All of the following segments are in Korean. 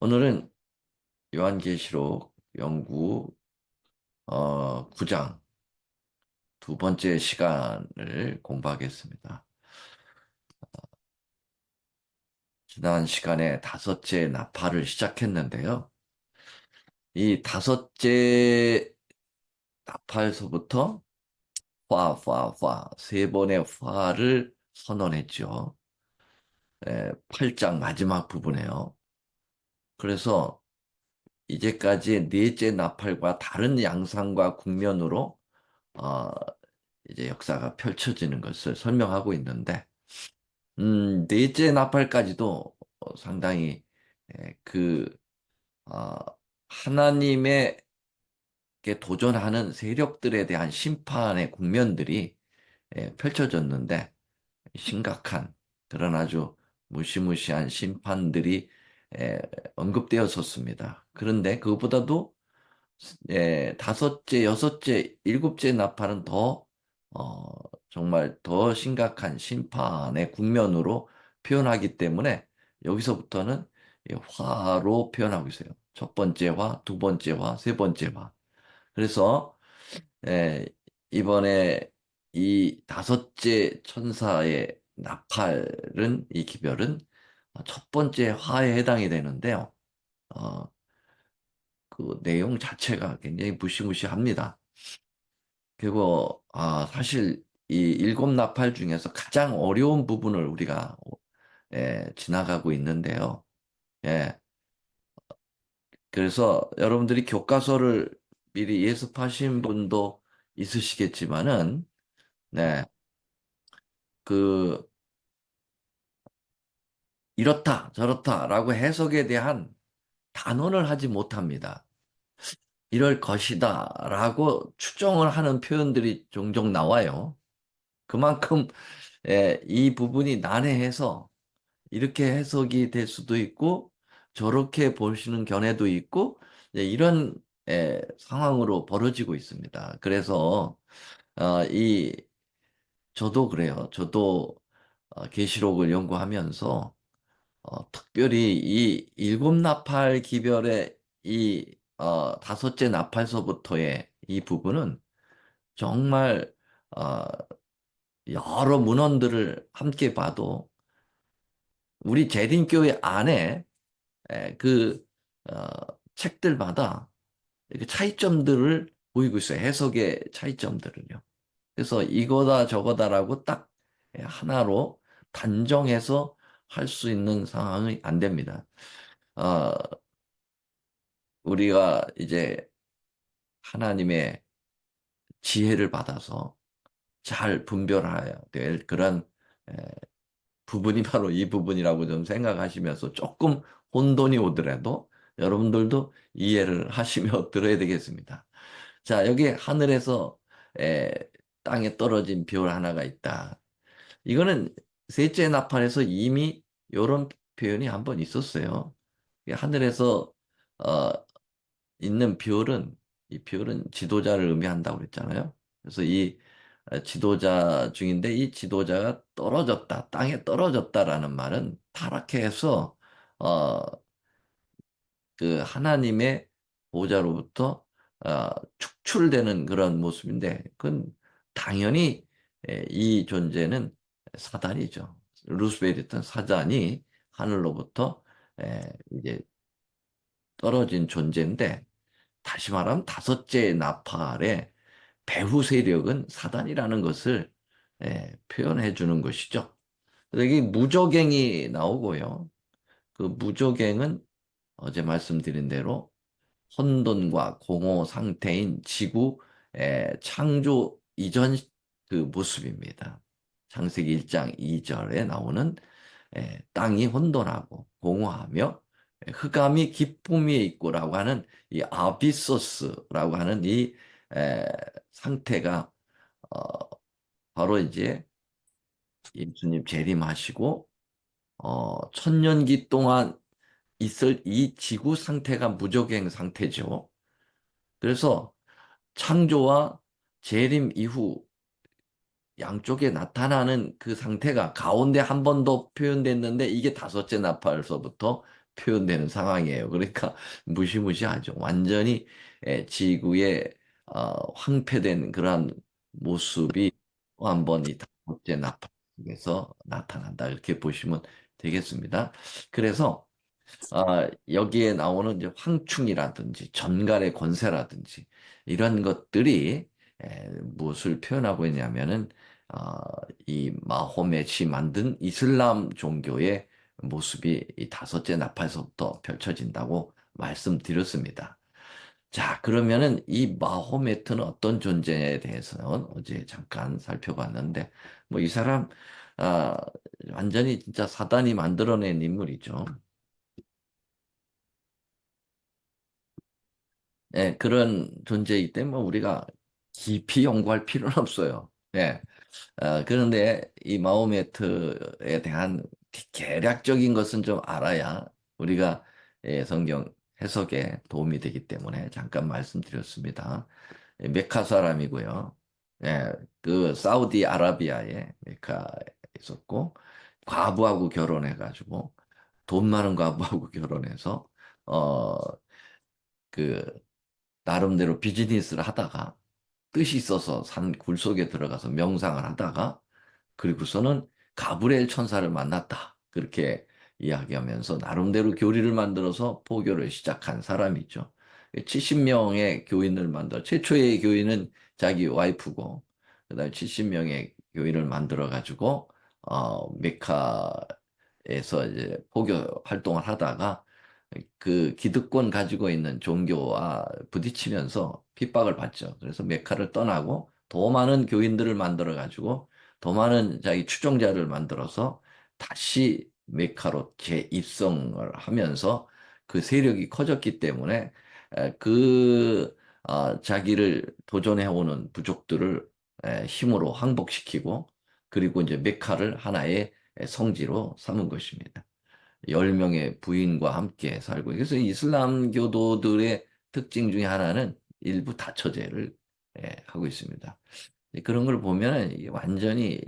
오늘은 요한계시록 연구 9장 두 번째 시간을 공부하겠습니다. 지난 시간에 다섯째 나팔을 시작했는데요. 이 다섯째 나팔서부터 세 번의 화를 선언했죠. 8장 마지막 부분에요. 그래서 이제까지 넷째 나팔과 다른 양상과 국면으로 어, 이제 역사가 펼쳐지는 것을 설명하고 있는데, 넷째 나팔까지도 상당히 에, 그 어, 하나님에게 도전하는 세력들에 대한 심판의 국면들이 펼쳐졌는데, 심각한 그런 아주 무시무시한 심판들이 언급되었었습니다. 그런데 그것보다도 다섯째, 여섯째, 일곱째 나팔은 어, 정말 더 심각한 심판의 국면으로 표현하기 때문에 여기서부터는 이 화로 표현하고 있어요. 첫 번째 화, 두 번째 화, 세 번째 화. 그래서 에, 이번에 이 다섯째 천사의 나팔은 이 기별은 첫 번째 화에 해당이 되는데요. 어, 그 내용 자체가 굉장히 무시무시합니다. 그리고 사실 이 일곱 나팔 중에서 가장 어려운 부분을 우리가 지나가고 있는데요. 예. 그래서 여러분들이 교과서를 미리 예습하신 분도 있으시겠지만은, 네, 그 이렇다 저렇다라고 해석에 대한 단언을 하지 못합니다. 이럴 것이다라고 추정을 하는 표현들이 종종 나와요. 그만큼 이 부분이 난해해서 이렇게 해석이 될 수도 있고 저렇게 보시는 견해도 있고 이런 상황으로 벌어지고 있습니다. 그래서 이 저도 그래요. 저도 계시록을 연구하면서 특별히 이 일곱 나팔 기별의 이 다섯째 나팔서부터의 이 부분은 정말 어, 여러 문헌들을 함께 봐도 우리 재림교회 안에 그 어, 책들마다 이렇게 차이점들을 보이고 있어요. 해석의 차이점들을요. 그래서 이거다 저거다라고 딱 하나로 단정해서 할 수 있는 상황이 안 됩니다. 어, 우리가 이제 하나님의 지혜를 받아서 잘 분별해야 될 그런 에, 부분이 바로 이 부분이라고 좀 생각하시면서 조금 혼돈이 오더라도 여러분들도 이해를 하시며 들어야 되겠습니다. 자, 여기 하늘에서 에, 땅에 떨어진 별 하나가 있다. 이거는 셋째 나팔에서 이미 이런 표현이 한번 있었어요. 하늘에서 어, 있는 별은 이 별은 지도자를 의미한다고 그랬잖아요. 그래서 이 지도자 중인데 이 지도자가 떨어졌다, 땅에 떨어졌다라는 말은 타락해서 어, 그 하나님의 보좌로부터 축출되는 그런 모습인데 그건 당연히 이 존재는 사단이죠. 루스벨이었던 사단이 하늘로부터 이제 떨어진 존재인데 다시 말하면 다섯째 나팔의 배후 세력은 사단이라는 것을 표현해 주는 것이죠. 여기 무저갱이 나오고요. 그 무저갱은 어제 말씀드린 대로 혼돈과 공허 상태인 지구 창조 이전 그 모습입니다. 창세기 1장 2절에 나오는 땅이 혼돈하고 공허하며 흑암이 깊음 위에 있고라고 하는 이 아비소스라고 하는 이 에, 상태가 어, 바로 이제 예수님 재림하시고 천년기 동안 있을 이 지구 상태가 무적행 상태죠. 그래서 창조와 재림 이후 양쪽에 나타나는 그 상태가 가운데 한 번 더 표현됐는데 이게 다섯째 나팔서부터 표현되는 상황이에요. 그러니까 무시무시하죠. 완전히 지구의 황폐된 그러한 모습이 또 한 번 이 다섯째 나팔에서 나타난다. 이렇게 보시면 되겠습니다. 그래서 여기에 나오는 이제 황충이라든지 전갈의 권세라든지 이런 것들이 무엇을 표현하고 있냐면은 어, 이 마호멧이 만든 이슬람 종교의 모습이 이 다섯째 나팔에서부터 펼쳐진다고 말씀드렸습니다. 자, 그러면은 이 마호메트는 어떤 존재에 대해서는 어제 잠깐 살펴봤는데, 뭐 이 사람, 아, 완전히 진짜 사단이 만들어낸 인물이죠. 예, 그런 존재이기 때문에 우리가 깊이 연구할 필요는 없어요. 예. 그런데 이 마호메트에 대한 개략적인 것은 좀 알아야 우리가 성경 해석에 도움이 되기 때문에 잠깐 말씀드렸습니다. 메카 사람이고요. 예, 그 사우디아라비아에 메카에 있었고 과부하고 결혼해가지고 돈 많은 과부하고 결혼해서 어, 그 나름대로 비즈니스를 하다가 뜻이 있어서 산 굴속에 들어가서 명상을 하다가 그리고서는 가브리엘 천사를 만났다. 그렇게 이야기하면서 나름대로 교리를 만들어서 포교를 시작한 사람이죠. 70명의 교인을 만들어 최초의 교인은 자기 와이프고 그다음에 70명의 교인을 만들어 가지고 메카에서 이제 포교 활동을 하다가 그 기득권 가지고 있는 종교와 부딪히면서 핍박을 받죠. 그래서 메카를 떠나고 더 많은 교인들을 만들어 가지고 더 많은 자기 추종자를 만들어서 다시 메카로 재입성을 하면서 그 세력이 커졌기 때문에 자기를 도전해오는 부족들을 힘으로 항복시키고 그리고 이제 메카를 하나의 성지로 삼은 것입니다. 10명의 부인과 함께 살고 그래서 이슬람 교도들의 특징 중에 하나는 일부 다처제를 하고 있습니다. 그런 걸 보면 완전히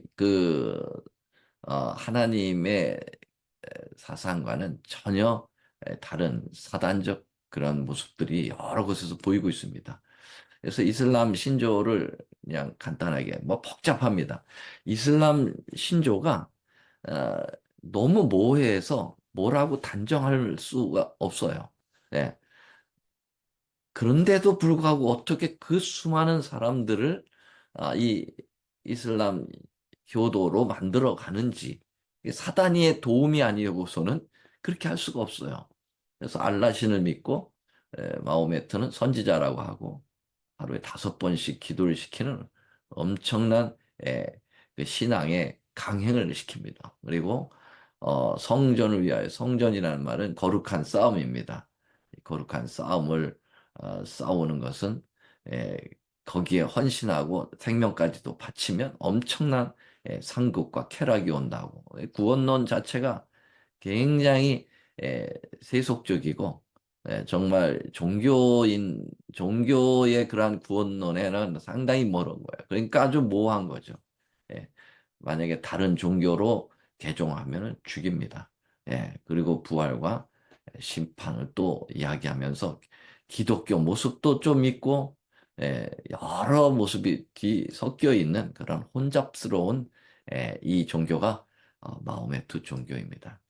하나님의 사상과는 전혀 다른 사단적 그런 모습들이 여러 곳에서 보이고 있습니다. 그래서 이슬람 신조를 그냥 간단하게 뭐 복잡합니다. 이슬람 신조가 어, 너무 모호해서 뭐라고 단정할 수가 없어요. 예. 그런데도 불구하고 어떻게 그 수많은 사람들을 이 이슬람 교도로 만들어 가는지 사단의 도움이 아니고서는 그렇게 할 수가 없어요. 그래서 알라신을 믿고 마호메트는 선지자라고 하고 하루에 5번씩 기도를 시키는 엄청난 에, 그 신앙의 강행을 시킵니다. 그리고 성전을 위하여 성전이라는 말은 거룩한 싸움입니다. 거룩한 싸움을 싸우는 것은 에, 거기에 헌신하고 생명까지도 바치면 엄청난 상급과 쾌락이 온다고. 구원론 자체가 굉장히 에, 세속적이고 정말 종교의 그러한 구원론에는 상당히 멀은 거예요. 그러니까 아주 모호한 거죠. 예. 만약에 다른 종교로 개종하면 죽입니다. 그리고 부활과 심판을 또 이야기하면서 기독교 모습도 좀 있고, 여러 모습이 섞여 있는 그런 혼잡스러운 이 종교가 마호메트 종교입니다.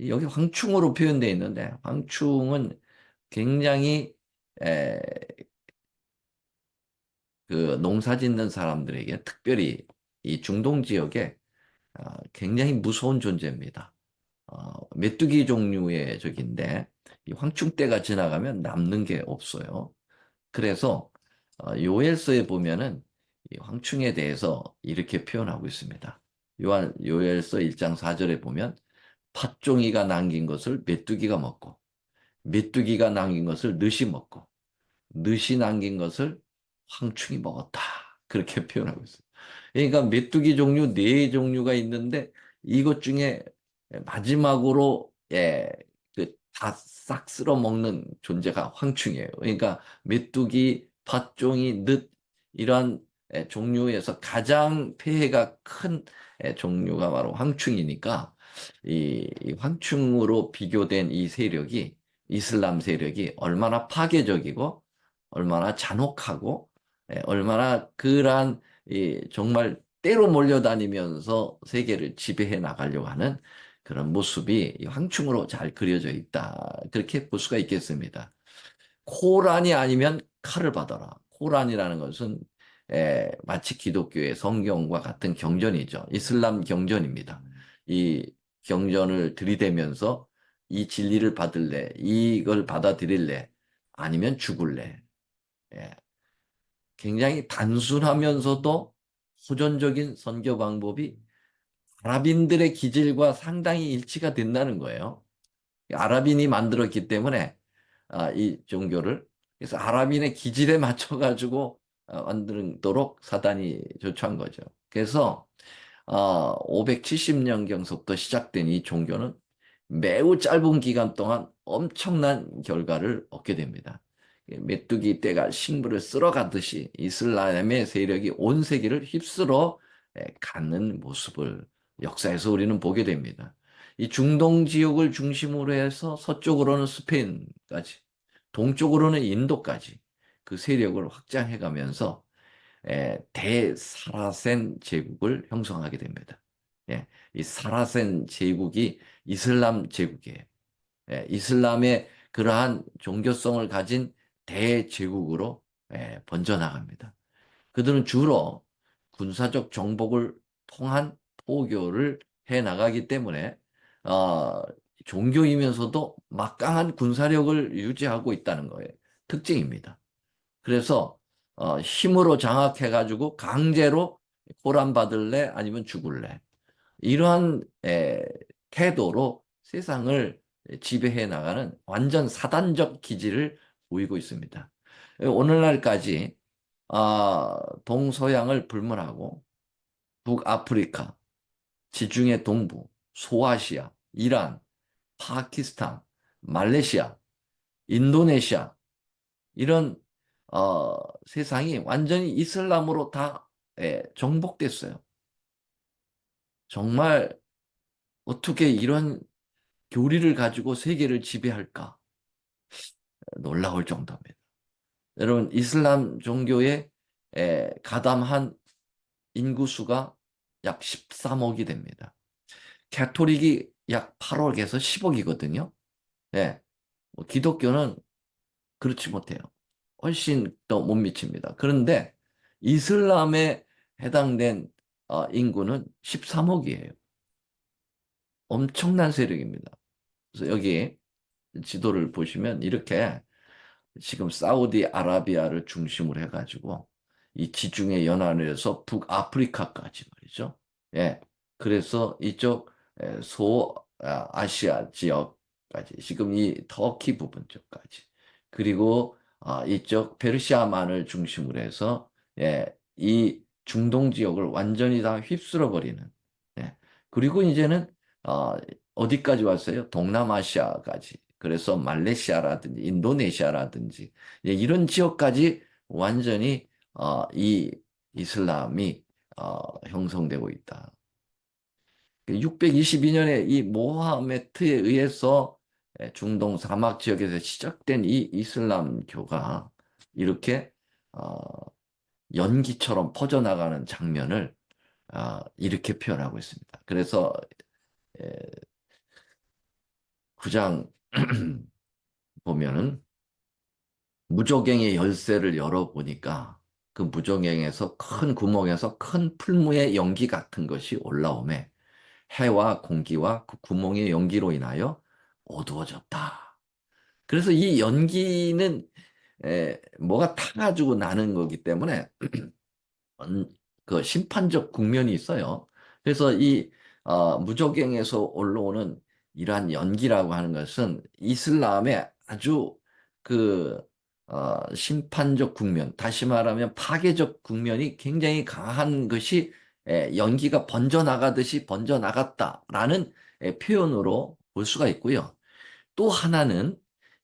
여기 황충으로 표현되어 있는데 황충은 굉장히 에, 그 농사 짓는 사람들에게 특별히 이 중동 지역에 굉장히 무서운 존재입니다. 메뚜기 종류의 적인데 이 황충대가 지나가면 남는 게 없어요. 그래서 요엘서에 보면은 이 황충에 대해서 이렇게 표현하고 있습니다. 요엘서 1장 4절에 보면 팥종이가 남긴 것을 메뚜기가 먹고 메뚜기가 남긴 것을 느시 먹고 느시 남긴 것을 황충이 먹었다. 그렇게 표현하고 있어요. 그러니까 메뚜기 종류 네 종류가 있는데 이것 중에 마지막으로 그다 싹 쓸어 먹는 존재가 황충이에요. 그러니까 메뚜기, 팥종이, 늪 이러한 종류에서 가장 폐해가 큰 종류가 바로 황충이니까 이 황충으로 비교된 이 세력이, 이슬람 세력이 얼마나 파괴적이고 얼마나 잔혹하고 얼마나 그러한 정말 때로 몰려다니면서 세계를 지배해 나가려고 하는 그런 모습이 이 황충으로 잘 그려져 있다. 그렇게 볼 수가 있겠습니다. 코란이 아니면 칼을 받아라. 코란이라는 것은 마치 기독교의 성경과 같은 경전이죠. 이슬람 경전입니다. 이 경전을 들이대면서 이 진리를 받을래, 이걸 받아들일래, 아니면 죽을래. 예, 굉장히 단순하면서도 호전적인 선교 방법이 아랍인들의 기질과 상당히 일치가 된다는 거예요. 아랍인이 만들었기 때문에 이 종교를 그래서 아랍인의 기질에 맞춰가지고 만들도록 사단이 조처한 거죠. 그래서 570년경서부터 시작된 이 종교는 매우 짧은 기간 동안 엄청난 결과를 얻게 됩니다. 메뚜기 떼가 식물을 쓸어가듯이 이슬람의 세력이 온 세계를 휩쓸어 가는 모습을 역사에서 우리는 보게 됩니다. 이 중동 지역을 중심으로 해서 서쪽으로는 스페인까지, 동쪽으로는 인도까지 그 세력을 확장해 가면서 대사라센 제국을 형성하게 됩니다. 예, 이 사라센 제국이 이슬람 제국이에요. 이슬람의 그러한 종교성을 가진 대제국으로 번져나갑니다. 그들은 주로 군사적 정복을 통한 포교를 해 나가기 때문에 어, 종교이면서도 막강한 군사력을 유지하고 있다는 거예요. 특징입니다. 그래서 힘으로 장악해가지고 강제로 고란 받을래 아니면 죽을래 이러한 태도로 세상을 지배해 나가는 완전 사단적 기질을 보이고 있습니다. 오늘날까지 동서양을 불문하고 북아프리카, 지중해 동부, 소아시아, 이란, 파키스탄, 말레이시아, 인도네시아 이런 세상이 완전히 이슬람으로 다 정복됐어요. 정말 어떻게 이런 교리를 가지고 세계를 지배할까? 놀라울 정도입니다. 여러분, 이슬람 종교에 가담한 인구수가 약 13억이 됩니다. 캐토릭이 약 8억에서 10억이거든요. 예, 뭐 기독교는 그렇지 못해요. 훨씬 더 못 미칩니다. 그런데 이슬람에 해당된 인구는 13억이에요. 엄청난 세력입니다. 그래서 여기 지도를 보시면 이렇게 지금 사우디아라비아를 중심으로 해가지고 이 지중해 연안에서 북아프리카까지 말이죠. 예. 그래서 이쪽 소아시아 지역까지 지금 이 터키 부분 쪽까지 그리고 이쪽 페르시아만을 중심으로 해서 이 중동 지역을 완전히 다 휩쓸어 버리는 예. 그리고 이제는 어디까지 왔어요? 동남아시아까지. 그래서 말레이시아라든지 인도네시아라든지 이런 지역까지 완전히 이 이슬람이 형성되고 있다. 622년에 이 모하메트에 의해서 중동 사막 지역에서 시작된 이 이슬람교가 이렇게 어, 연기처럼 퍼져나가는 장면을 이렇게 표현하고 있습니다. 그래서 9장 보면은 무저갱의 열쇠를 열어보니까 그 무저갱에서 큰 구멍에서 큰 풀무의 연기 같은 것이 올라오매 해와 공기와 그 구멍의 연기로 인하여 어두워졌다. 그래서 이 연기는 뭐가 타가지고 나는 거기 때문에 그 심판적 국면이 있어요. 그래서 이 무저갱에서 올라오는 이러한 연기라고 하는 것은 이슬람의 아주 그 심판적 국면, 다시 말하면 파괴적 국면이 굉장히 강한 것이 연기가 번져나가듯이 번져나갔다라는 표현으로 볼 수가 있고요. 또 하나는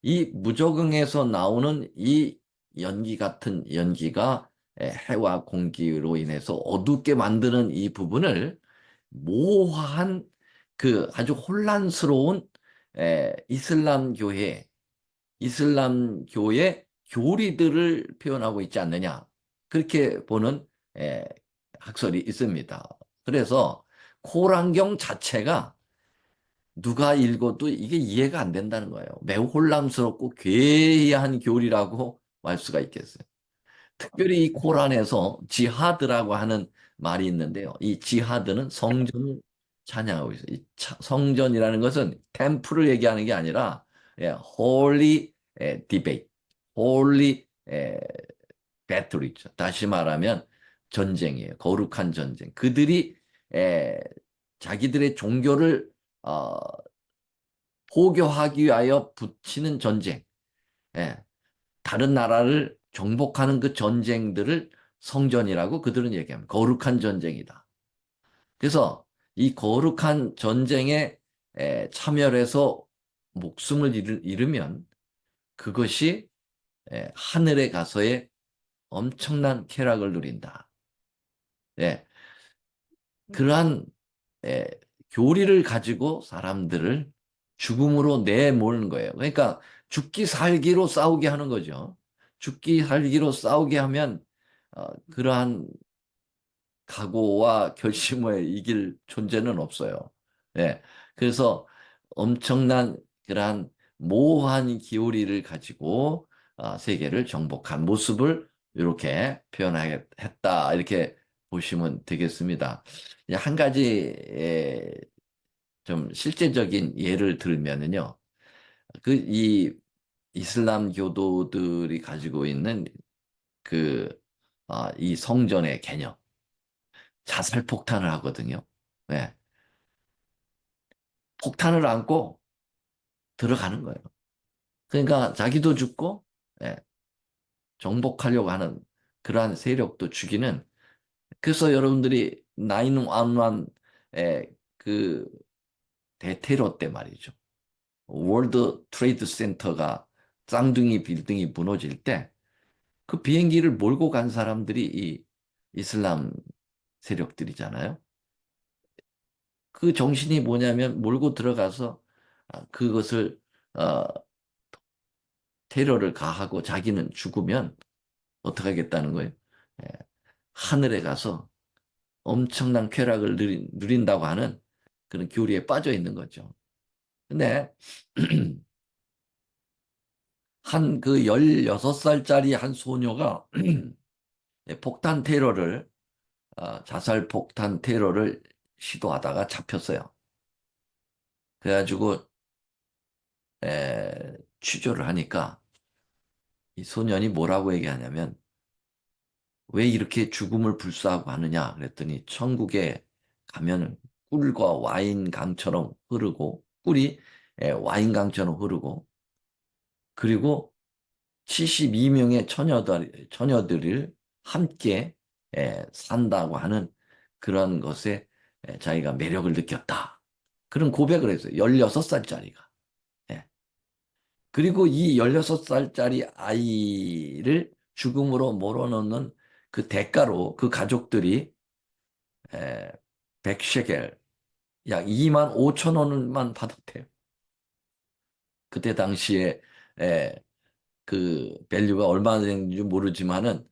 이 무적응에서 나오는 이 연기 같은 연기가 해와 공기로 인해서 어둡게 만드는 이 부분을 모호한 그 아주 혼란스러운 이슬람교의 교리들을 표현하고 있지 않느냐. 그렇게 보는 에, 학설이 있습니다. 그래서 코란경 자체가 누가 읽어도 이게 이해가 안 된다는 거예요. 매우 혼란스럽고 괴이한 교리라고 말 수가 있겠어요. 특별히 이 코란에서 지하드라고 하는 말이 있는데요. 이 지하드는 성전을 찬양하고 있어요. 이 성전이라는 것은 템플을 얘기하는 게 아니라 holy debate, holy battle이죠. 다시 말하면 전쟁이에요. 거룩한 전쟁. 그들이 에, 자기들의 종교를 어, 포교하기 위하여 붙이는 전쟁. 예, 다른 나라를 정복하는 그 전쟁들을 성전이라고 그들은 얘기합니다. 거룩한 전쟁이다. 그래서 이 거룩한 전쟁에 참여를 해서 목숨을 잃으면 그것이 하늘에 가서의 엄청난 쾌락을 누린다. 예, 그러한 에, 교리를 가지고 사람들을 죽음으로 내몰는 거예요. 그러니까 죽기 살기로 싸우게 하는 거죠. 죽기 살기로 싸우게 하면 그러한 각오와 결심을 이길 존재는 없어요. 예. 그래서 엄청난 그러한 모호한 기울이를 가지고 세계를 정복한 모습을 이렇게 표현했다. 이렇게 보시면 되겠습니다. 한 가지 좀 실제적인 예를 들면은요. 이 이슬람 교도들이 가지고 있는 그, 이 성전의 개념. 자살 폭탄을 하거든요. 네. 폭탄을 안고 들어가는 거예요. 그러니까 자기도 죽고, 네. 정복하려고 하는 그러한 세력도 죽이는, 그래서 여러분들이 911의 그 대테러 때 말이죠. 월드 트레이드 센터가 쌍둥이 빌딩이 무너질 때 그 비행기를 몰고 간 사람들이 이 이슬람 세력들이잖아요. 그 정신이 뭐냐면 몰고 들어가서 그것을 어, 테러를 가하고 자기는 죽으면 어떻게 하겠다는 거예요? 예, 하늘에 가서 엄청난 쾌락을 누린다고 하는 그런 교리에 빠져 있는 거죠. 근데 한 그 16살짜리 한 소녀가 폭탄 테러를 자살 폭탄 테러를 시도하다가 잡혔어요. 그래가지고 취조를 하니까 이 소년이 뭐라고 얘기하냐면 왜 이렇게 죽음을 불사하고 하느냐 그랬더니 천국에 가면은 꿀과 와인 강처럼 흐르고 꿀이 와인 강처럼 흐르고 그리고 72명의 처녀들을 함께 산다고 하는 그런 것에 자기가 매력을 느꼈다. 그런 고백을 했어요. 16살짜리가. 그리고 이 16살짜리 아이를 죽음으로 몰아넣는 그 대가로 그 가족들이 에, 100셰겔, 약 2만 5천 원만 받았대요. 그때 당시에 에, 그 밸류가 얼마나 되는지 모르지만은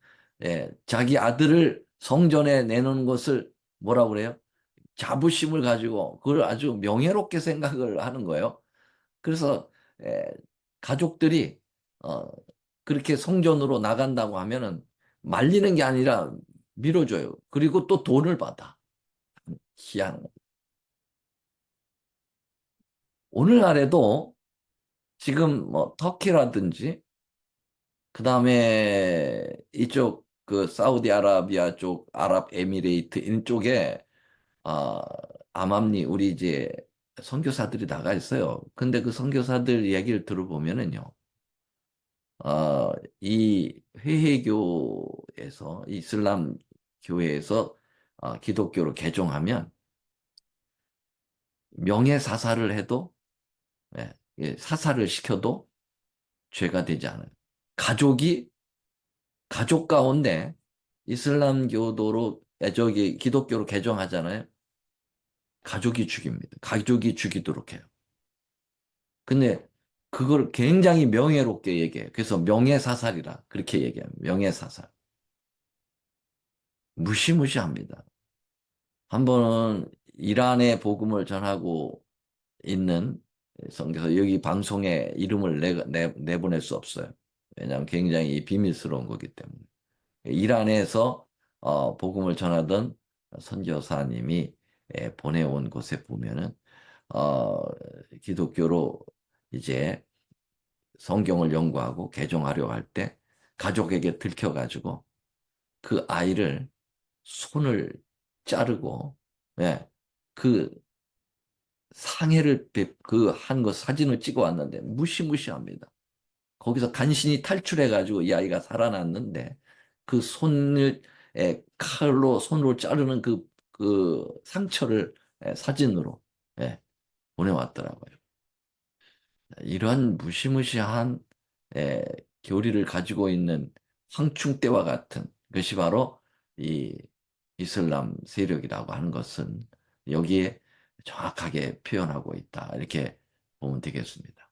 자기 아들을 성전에 내놓은 것을 뭐라고 그래요? 자부심을 가지고 그걸 아주 명예롭게 생각을 하는 거예요. 그래서 에, 가족들이 어, 그렇게 성전으로 나간다고 하면은 말리는 게 아니라 밀어줘요. 그리고 또 돈을 받아. 희한. 오늘날에도 지금 뭐 터키라든지 그다음에 이쪽 그 사우디아라비아 쪽 아랍에미레이트 이쪽에 아 암암리 우리 이제 선교사들이 나가 있어요. 근데 그 선교사들 얘기를 들어보면은요. 어, 이 회회교에서 이슬람 교회에서 기독교로 개종하면 명예 사살을 해도 사살을 시켜도 죄가 되지 않아요. 가족이 가족 가운데 이슬람 교도로 저기 기독교로 개종하잖아요. 가족이 죽입니다. 가족이 죽이도록 해요. 근데 그걸 굉장히 명예롭게 얘기해요. 그래서 명예사살이라 그렇게 얘기해요. 명예사살. 무시무시합니다. 한 번은 이란의 복음을 전하고 있는 성경에서 여기 방송에 이름을 내보낼 수 없어요. 왜냐하면 굉장히 비밀스러운 거기 때문에. 이란에서 복음을 전하던 선교사님이 보내온 곳에 보면은 어, 기독교로 이제 성경을 연구하고 개종하려고 할 때 가족에게 들켜가지고 그 아이를 손을 자르고 예, 그 상해를 그 한 거 사진을 찍어 왔는데 무시무시합니다. 거기서 간신히 탈출해가지고 이 아이가 살아났는데 그 손을 칼로 손으로 자르는 그 상처를 사진으로 보내왔더라고요. 이런 무시무시한 에, 교리를 가지고 있는 황충대와 같은 것이 바로 이 이슬람 세력이라고 하는 것은 여기에 정확하게 표현하고 있다. 이렇게 보면 되겠습니다.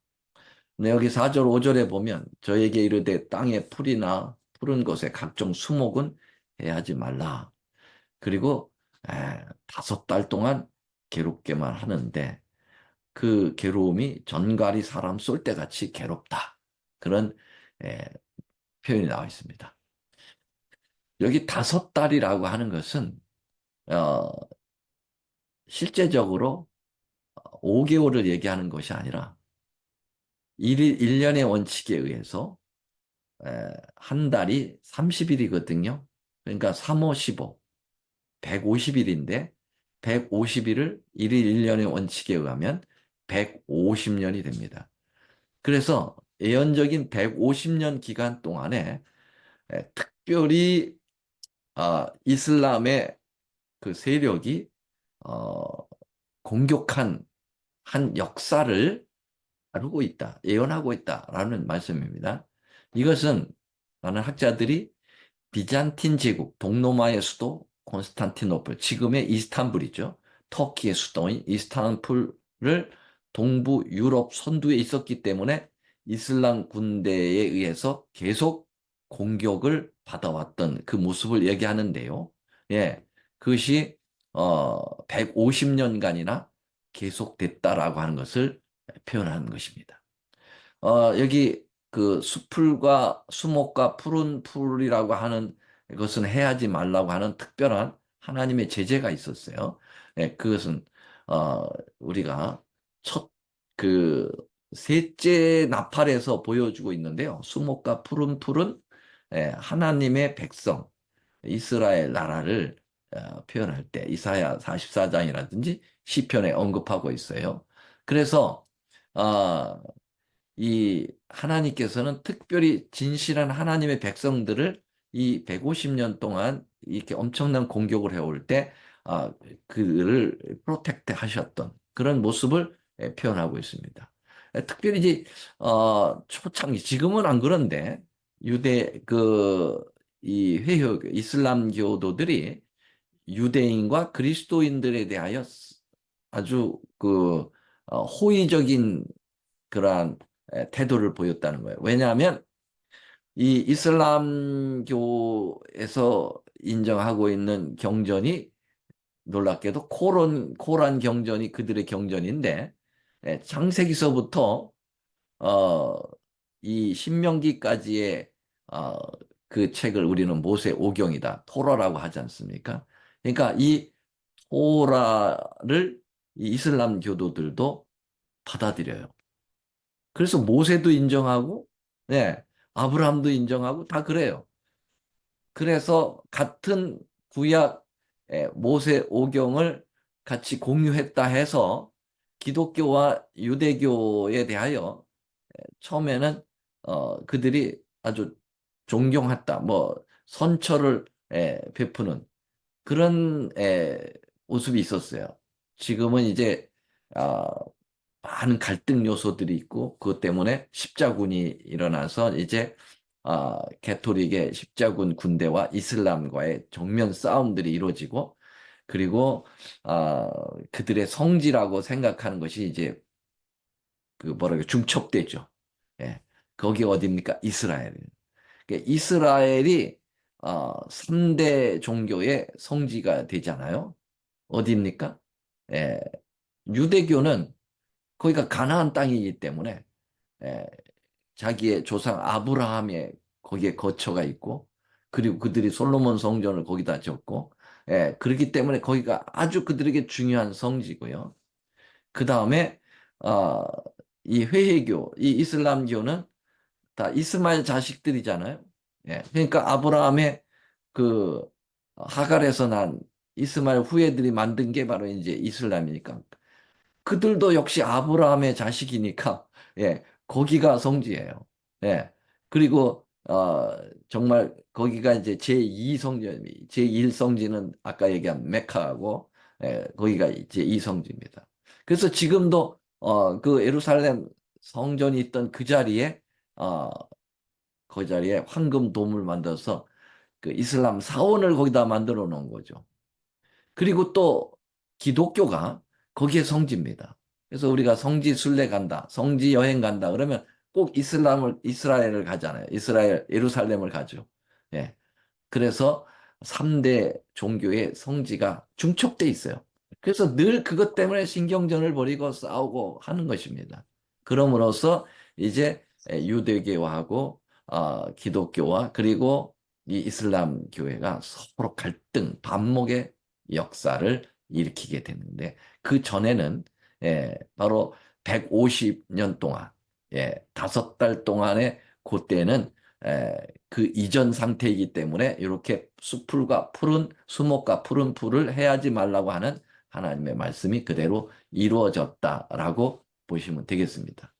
근데 여기 4절, 5절에 보면 저에게 이르되 땅의 풀이나 푸른 곳에 각종 수목은 해하지 말라. 그리고 5달 동안 괴롭게만 하는데 그 괴로움이 전갈이 사람 쏠 때 같이 괴롭다. 그런 에, 표현이 나와 있습니다. 여기 5달이라고 하는 것은 어, 실제적으로 5개월을 얘기하는 것이 아니라 1년의 원칙에 의해서 한 달이 30일이거든요. 그러니까 3, 5, 15, 150일인데 150일을 1일 1년의 원칙에 의하면 150년이 됩니다. 그래서 예언적인 150년 기간 동안에 특별히 이슬람의 그 세력이 어, 공격한 한 역사를 다루고 있다, 예언하고 있다라는 말씀입니다. 이것은 많은 학자들이 비잔틴 제국, 동로마의 수도 콘스탄티노플, 지금의 이스탄불이죠. 터키의 수도인 이스탄불을 동부 유럽 선두에 있었기 때문에 이슬람 군대에 의해서 계속 공격을 받아왔던 그 모습을 얘기하는데요. 예, 그것이 150년간이나 계속됐다라고 하는 것을 표현하는 것입니다. 여기 그 수풀과 수목과 푸른 풀이라고 하는 것은 해하지 말라고 하는 특별한 하나님의 제재가 있었어요. 그것은 어, 우리가 첫 그 셋째 나팔에서 보여주고 있는데요. 수목과 푸른 풀은 하나님의 백성 이스라엘 나라를 표현할 때 이사야 44장이라든지 시편에 언급하고 있어요. 그래서 어, 이 하나님께서는 특별히 진실한 하나님의 백성들을 이 150년 동안 이렇게 엄청난 공격을 해올 때 그를 프로텍트 하셨던 그런 모습을 표현하고 있습니다. 특별히 이제 초창기 지금은 안 그런데 유대 이 회교 이슬람 교도들이 유대인과 그리스도인들에 대하여 아주 호의적인 그러한 태도를 보였다는 거예요. 왜냐하면 이 이슬람교에서 인정하고 있는 경전이 놀랍게도 코란 경전이 그들의 경전인데 창세기서부터 어, 이 신명기까지의 어, 그 책을 우리는 모세 오경이다, 토라라고 하지 않습니까? 그러니까 이 토라를 이 이슬람 교도들도 받아들여요. 그래서 모세도 인정하고, 네, 아브라함도 인정하고 다 그래요. 그래서 같은 구약 모세 오경을 같이 공유했다 해서 기독교와 유대교에 대하여 처음에는 그들이 아주 존경했다, 뭐 선처를 베푸는 그런 모습이 있었어요. 지금은 이제 아, 많은 갈등 요소들이 있고 그것 때문에 십자군이 일어나서 이제 개토릭의 십자군 군대와 이슬람과의 정면 싸움들이 이루어지고 그리고 어, 그들의 성지라고 생각하는 것이 이제 그 뭐라고 중첩되죠. 예. 거기 어디입니까? 이스라엘. 이스라엘이 3대 종교의 성지가 되잖아요. 어디입니까? 예. 유대교는 거기가 가나안 땅이기 때문에 예, 자기의 조상 아브라함의 거기에 거처가 있고 그리고 그들이 솔로몬 성전을 거기다 짓고 그렇기 때문에 거기가 아주 그들에게 중요한 성지고요. 그 다음에 어, 이 회해교, 이 이슬람교는 다 이스마엘 자식들이잖아요. 그러니까 아브라함의 그 하갈에서 난 이스마엘 후예들이 만든 게 바로 이제 이슬람이니까 그들도 역시 아브라함의 자식이니까, 거기가 성지예요. 예. 그리고, 정말 거기가 이제 제2성지, 제1성지는 아까 얘기한 메카하고, 거기가 제2성지입니다. 그래서 지금도, 그 예루살렘 성전이 있던 어, 그 자리에 황금 돔을 만들어서 그 이슬람 사원을 거기다 만들어 놓은 거죠. 그리고 또 기독교가 거기에 성지입니다. 그래서 우리가 성지 순례 간다, 성지 여행 간다, 그러면 꼭 이스라엘을 가잖아요. 이스라엘, 예루살렘을 가죠. 예. 그래서 3대 종교의 성지가 중첩돼 있어요. 그래서 늘 그것 때문에 신경전을 벌이고 싸우고 하는 것입니다. 그럼으로써 이제 유대교하고 기독교와 그리고 이 이슬람 교회가 서로 갈등, 반목의 역사를 일으키게 되는데 그 전에는 바로 150년 동안 5달 동안의 그때는 그 이전 상태이기 때문에 이렇게 수목과 푸른 풀을 해하지 말라고 하는 하나님의 말씀이 그대로 이루어졌다라고 보시면 되겠습니다.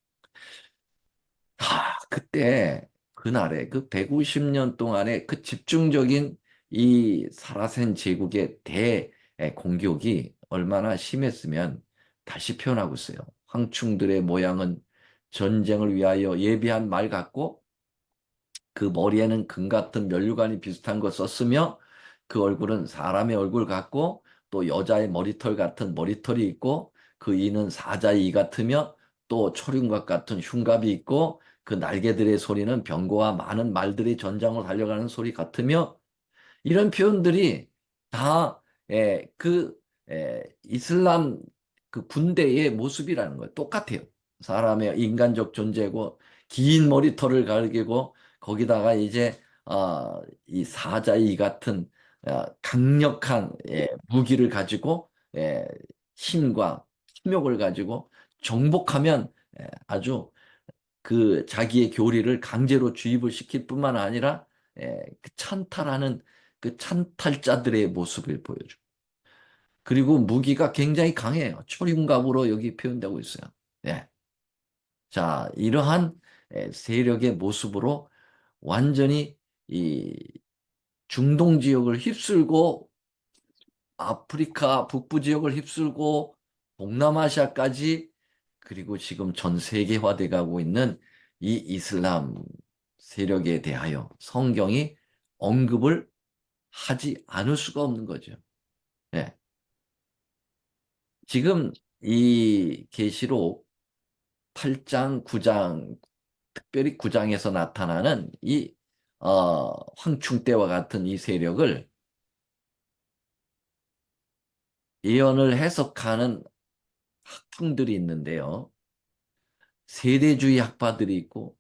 그때 그날에 그 150년 동안의 그 집중적인 이 사라센 제국의 대공격이 얼마나 심했으면 다시 표현하고 있어요. 황충들의 모양은 전쟁을 위하여 예비한 말 같고 그 머리에는 금 같은 면류관이 비슷한 거 썼으며 그 얼굴은 사람의 얼굴 같고 또 여자의 머리털 같은 머리털이 있고 그 이는 사자의 이 같으며 또 초륜과 같은 흉갑이 있고 그 날개들의 소리는 병거와 많은 말들이 전장으로 달려가는 소리 같으며 이런 표현들이 다 이슬람 그 군대의 모습이라는 거예요. 똑같아요. 사람의 인간적 존재고 긴 머리털을 가리고 거기다가 이제 이 사자의 같은 강력한 무기를 가지고 힘과 힘욕을 가지고 정복하면 아주 그 자기의 교리를 강제로 주입을 시킬 뿐만 아니라 그 찬탈하는 그 찬탈자들의 모습을 보여줘. 그리고 무기가 굉장히 강해요. 초림갑으로 여기 표현되고 있어요. 예. 자, 이러한 세력의 모습으로 완전히 이 중동 지역을 휩쓸고 아프리카 북부 지역을 휩쓸고 동남아시아까지 그리고 지금 전 세계화돼 가고 있는 이 이슬람 세력에 대하여 성경이 언급을 하지 않을 수가 없는 거죠. 예. 지금 이 계시록 8장, 9장, 특별히 9장에서 나타나는 이 황충 때와 같은 이 세력을 예언을 해석하는 학풍들이 있는데요. 세대주의 학파들이 있고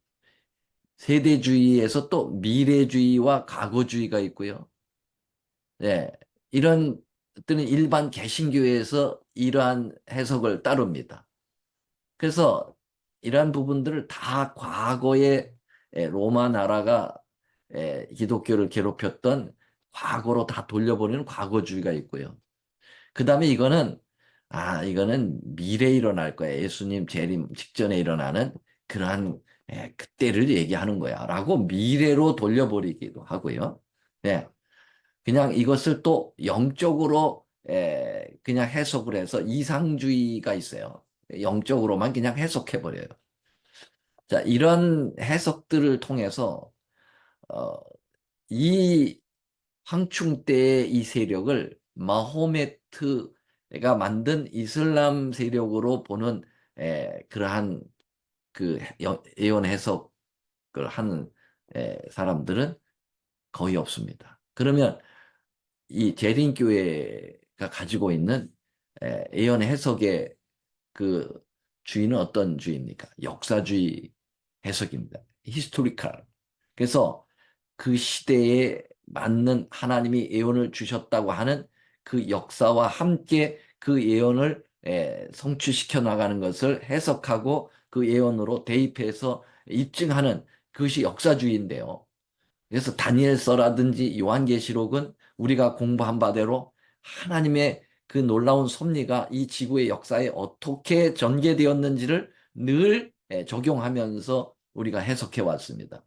세대주의에서 또 미래주의와 과거주의가 있고요. 네, 이런 것들은 일반 개신교에서 이러한 해석을 따릅니다. 그래서 이러한 부분들을 다 과거에 로마 나라가 기독교를 괴롭혔던 과거로 다 돌려보내는 과거주의가 있고요. 그 다음에 이거는 미래에 일어날 거야. 예수님 재림 직전에 일어나는 그러한 그때를 얘기하는 거야. 라고 미래로 돌려버리기도 하고요. 네. 그냥 이것을 또 영적으로 그냥 해석을 해서 이상주의가 있어요. 영적으로만 그냥 해석해버려요. 자, 이런 해석들을 통해서 어, 이 황충 때의 이 세력을 마호메 가 만든 이슬람 세력으로 보는 그러한 그 예언 해석을 하는 사람들은 거의 없습니다. 그러면 이 재림교회가 가지고 있는 예언 해석의 그 주의는 어떤 주의입니까? 역사주의 해석입니다. 히스토리칼. 그래서 그 시대에 맞는 하나님이 예언을 주셨다고 하는 그 역사와 함께 그 예언을 성취시켜 나가는 것을 해석하고 그 예언으로 대입해서 입증하는 그것이 역사주의인데요. 그래서 다니엘서라든지 요한계시록은 우리가 공부한 바대로 하나님의 그 놀라운 섭리가 이 지구의 역사에 어떻게 전개되었는지를 늘 적용하면서 우리가 해석해 왔습니다.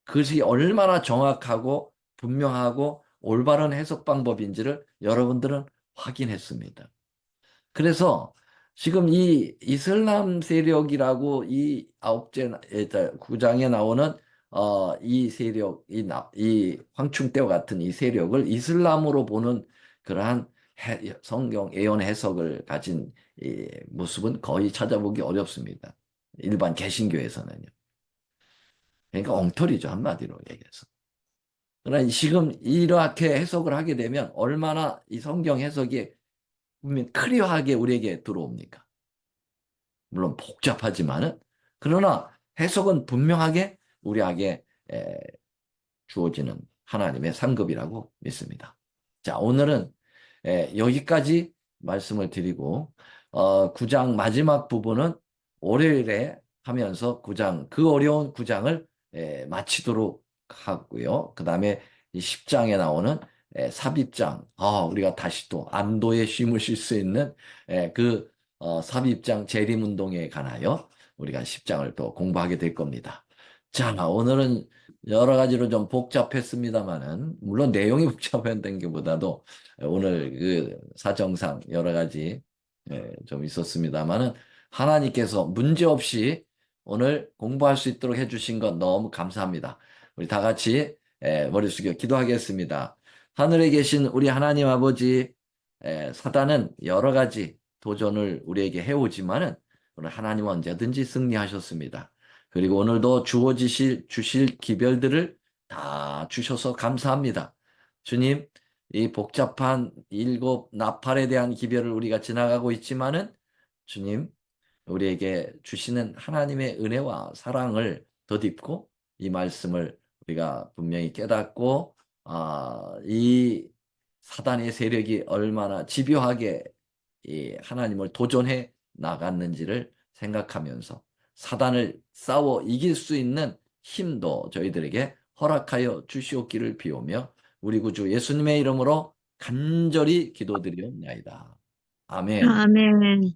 그것이 얼마나 정확하고 분명하고 올바른 해석 방법인지를 여러분들은 확인했습니다. 그래서 지금 이 이슬람 세력이라고 이 구장에 나오는 이 세력, 이 황충대와 같은 이 세력을 이슬람으로 보는 그러한 성경 예언 해석을 가진 이 모습은 거의 찾아보기 어렵습니다. 일반 개신교에서는요. 그러니까 엉터리죠, 한마디로 얘기해서. 그러나 지금 이렇게 해석을 하게 되면 얼마나 이 성경 해석이 분명 클리어하게 우리에게 들어옵니까? 물론 복잡하지만은 그러나 해석은 분명하게 우리에게 주어지는 하나님의 상급이라고 믿습니다. 자, 오늘은 여기까지 말씀을 드리고 9장 마지막 부분은 월요일에 하면서 9장 그 어려운 9장을 마치도록 하고요. 그 다음에 10장에 나오는 삽입장, 우리가 다시 또 안도의 쉼을 쉴 수 있는 그 삽입장 재림운동에 관하여 우리가 10장을 또 공부하게 될 겁니다. 자, 오늘은 여러 가지로 좀 복잡했습니다만은, 물론 내용이 복잡했던 게보다도 오늘 그 사정상 여러 가지 좀 있었습니다만은, 하나님께서 문제없이 오늘 공부할 수 있도록 해주신 것 너무 감사합니다. 우리 다 같이 머리 숙여 기도하겠습니다. 하늘에 계신 우리 하나님 아버지, 사단은 여러 가지 도전을 우리에게 해오지만은, 오늘 하나님은 언제든지 승리하셨습니다. 그리고 오늘도 주실 기별들을 다 주셔서 감사합니다. 주님, 이 복잡한 일곱 나팔에 대한 기별을 우리가 지나가고 있지만은 주님, 우리에게 주시는 하나님의 은혜와 사랑을 덧입고 이 말씀을 우리가 분명히 깨닫고 이 사단의 세력이 얼마나 집요하게 이 하나님을 도전해 나갔는지를 생각하면서 사단을 싸워 이길 수 있는 힘도 저희들에게 허락하여 주시옵기를 비우며 우리 구주 예수님의 이름으로 간절히 기도드리옵나이다. 아멘. 아멘.